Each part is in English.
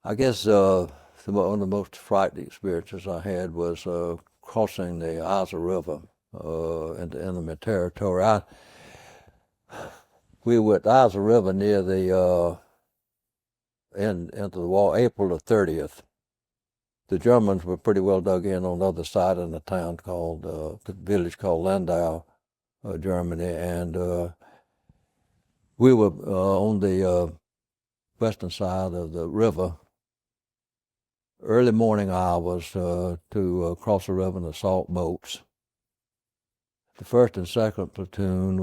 I guess one of the most frightening experiences I had was crossing the Isar River into enemy territory. We were at the Isar River near the into the wall, April the 30th. The Germans were pretty well dug in on the other side in a town called, the village called Landau, Germany, and we were on the western side of the river. Early morning hours to cross the river in assault boats. The first and second platoon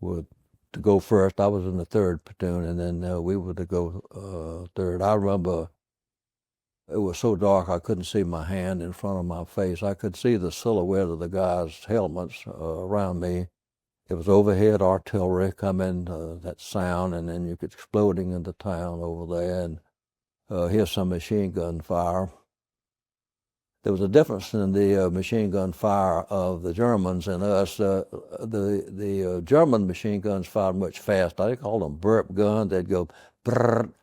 were to go first. I was in the third platoon, and then we were to go third. I remember it was so dark I couldn't see my hand in front of my face. I could see the silhouette of the guys' helmets around me. It was overhead artillery coming, that sound, and then you could exploding in the town over there, and hear some machine gun fire. There was a difference in the machine gun fire of the Germans and us. The German machine guns fired much faster. They called them burp guns. They'd go brrr,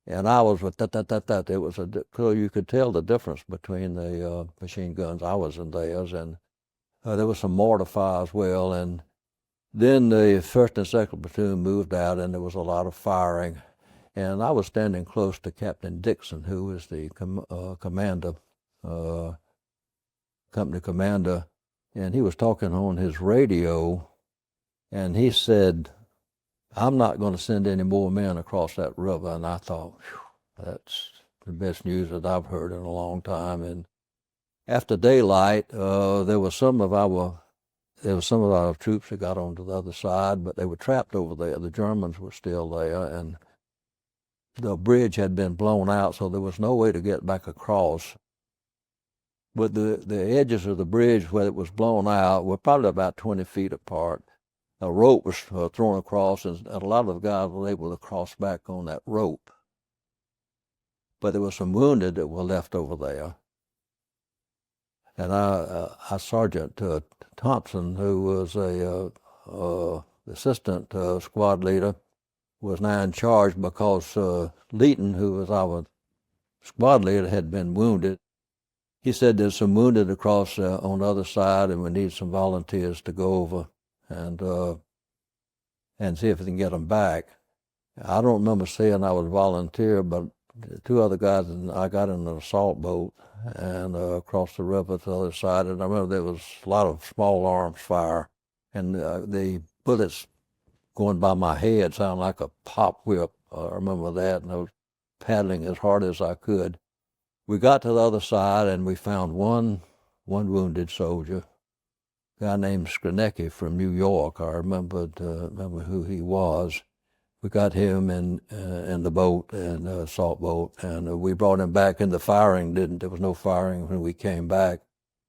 and ours was ta-ta-ta-ta. It was so you could tell the difference between the machine guns ours and theirs. And there was some mortar fire as well. And then the first and second platoon moved out, and there was a lot of firing. And I was standing close to Captain Dixon, who was the commander, company commander, and he was talking on his radio, and he said, "I'm not going to send any more men across that river." And I thought, that's the best news that I've heard in a long time. And after daylight, there was some of our troops that got onto the other side, but they were trapped over there. The Germans were still there, and the bridge had been blown out, so there was no way to get back across. But the edges of the bridge where it was blown out were probably about 20 feet apart. A rope was thrown across, and a lot of the guys were able to cross back on that rope. But there were some wounded that were left over there. And our Sergeant Thompson, who was a assistant squad leader, was now in charge because Leighton, who was our squad leader, had been wounded. He said there's some wounded across on the other side, and we need some volunteers to go over and see if we can get them back. I don't remember saying I was a volunteer, but two other guys and I got in an assault boat and across the river to the other side. And I remember there was a lot of small arms fire, and the bullets going by my head sounded like a pop whip. I remember that, and I was paddling as hard as I could. We got to the other side, and we found one wounded soldier, a guy named Skrinecki from New York. I remember who he was. We got him in the boat, and assault boat, and we brought him back. And the firing there was no firing when we came back.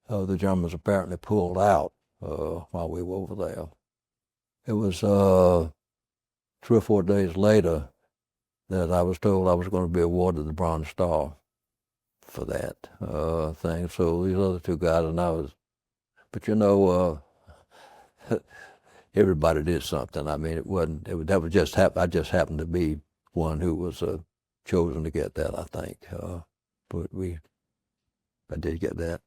The Germans apparently pulled out while we were over there. It was 3 or 4 days later that I was told I was going to be awarded the Bronze Star for that thing. So these other two guys and I was, but everybody did something. I mean, that was just happen. I just happened to be one who was chosen to get that, I think. But I did get that.